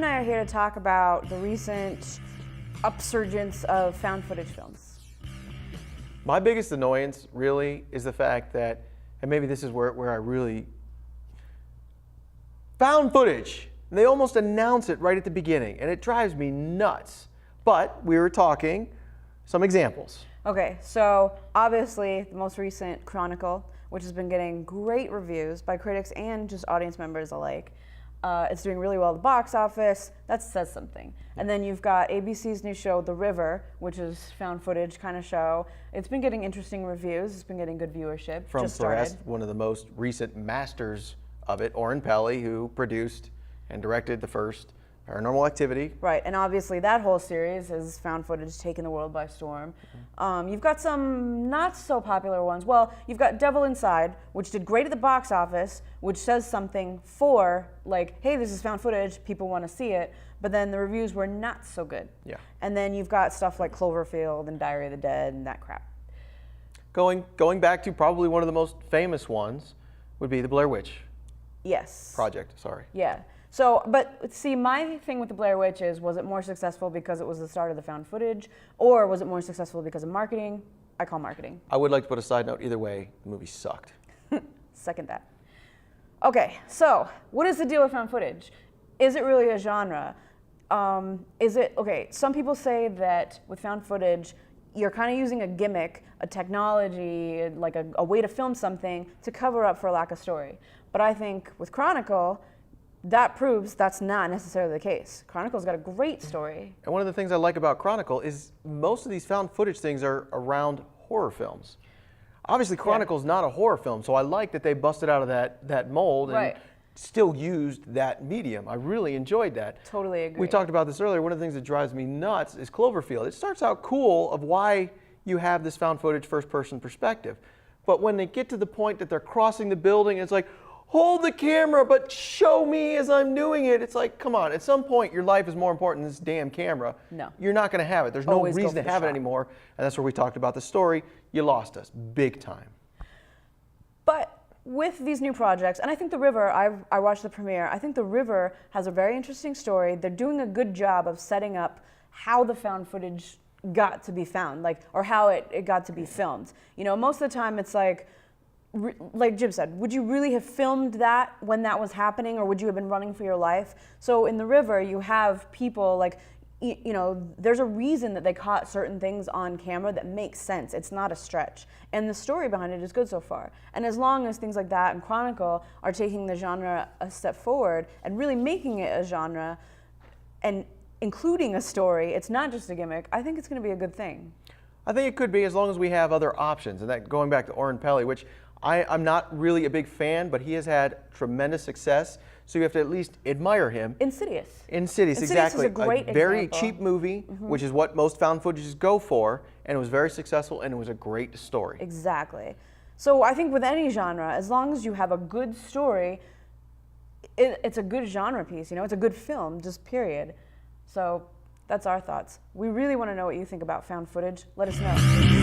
and I are here to talk about the recent upsurgence of found footage films. My biggest annoyance really is the fact that, and maybe this is where I really, found footage. They almost announce it right at the beginning, and it drives me nuts. But we were talking some examples. Okay, so obviously the most recent Chronicle, which has been getting great reviews by critics and just audience members alike. It's doing really well at the box office. That says something. And then you've got ABC's new show, The River, which is found footage kind of show. It's been getting interesting reviews. It's been getting good viewership. From Just started. perhaps one of the most recent masters of it, Oren Peli, who produced and directed the first Paranormal Activity. Right, and obviously that whole series has found footage taken the world by storm. You've got some not so popular ones. Well, you've got Devil Inside, which did great at the box office, which says something for, like, hey, this is found footage, people want to see it, but then the reviews were not so good. Yeah. And then you've got stuff like Cloverfield and Diary of the Dead and that crap. Going back to probably one of the most famous ones would be the Blair Witch Yes. Project, sorry. Yeah. So, but see, my thing with the Blair Witch is, was it more successful because it was the start of the found footage, or was it more successful because of marketing? I call marketing. I would like to put a side note, either way, the movie sucked. Second that. Okay, so what is the deal with found footage? Is it really a genre? Okay, some people say that with found footage, you're kind of using a gimmick, a technology, like a way to film something to cover up for a lack of story. But I think with Chronicle, that proves that's not necessarily the case. Chronicle's got a great story. And one of the things I like about Chronicle is most of these found footage things are around horror films. Obviously, Chronicle's not a horror film, so I like that they busted out of that mold and still used that medium. I really enjoyed that. Totally agree. We talked about this earlier. One of the things that drives me nuts is Cloverfield. It starts out cool of why you have this found footage first-person perspective. But when they get to the point that they're crossing the building, it's like, hold the camera, but show me as I'm doing it. It's like, come on. At some point, your life is more important than this damn camera. No. You're not going to have it. There's no reason to have it anymore. And that's where we talked about the story. You lost us big time. But with these new projects, and I think The River, I watched the premiere, I think The River has a very interesting story. They're doing a good job of setting up how the found footage got to be found, or how it got to be filmed. You know, most of the time it's like Jim said, would you really have filmed that when that was happening, or would you have been running for your life? So in The River, you have people there's a reason that they caught certain things on camera that makes sense. It's not a stretch. And the story behind it is good so far. And as long as things like that and Chronicle are taking the genre a step forward and really making it a genre and including a story, it's not just a gimmick, I think it's going to be a good thing. I think it could be, as long as we have other options. And that, going back to Oren Peli, which I'm not really a big fan, but he has had tremendous success. So you have to at least admire him. Insidious. Insidious, exactly. Is a great very example. cheap movie, which is what most found footages go for, and it was very successful, and it was a great story. Exactly. So I think with any genre, as long as you have a good story, it's a good genre piece. You know, it's a good film, just period. So that's our thoughts. We really want to know what you think about found footage. Let us know.